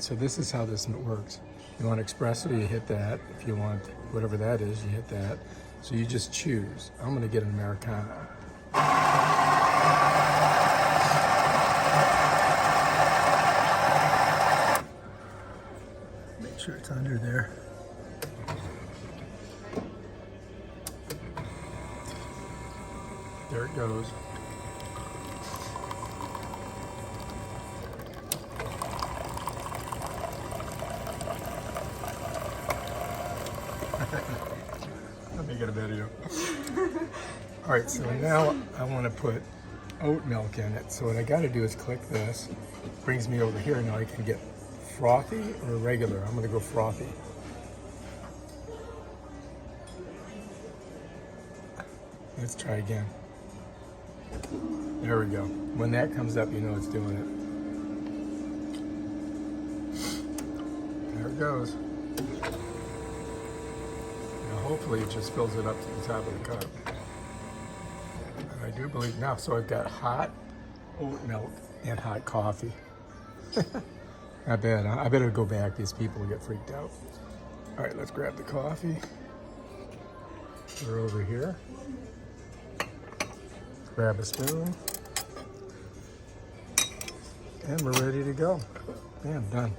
So this is how this works. You want espresso, you hit that. If you want whatever that is, you hit that. So you just choose. I'm gonna get an Americano. Make sure it's under there. There it goes. Let me get a video. All right, so now I want to put oat milk in it. So what I got to do is click this. Brings me over here. Now I can get frothy or regular. I'm going to go frothy. Let's try again. There we go. When that comes up, you know it's doing it. There it goes. Hopefully it just fills it up to the top of the cup. And I do believe now, so I've got hot oat milk and hot coffee. Not bad, huh? I better go back, these people get freaked out. All right, let's grab the coffee. We're over here. Grab a spoon. And we're ready to go. Bam, done.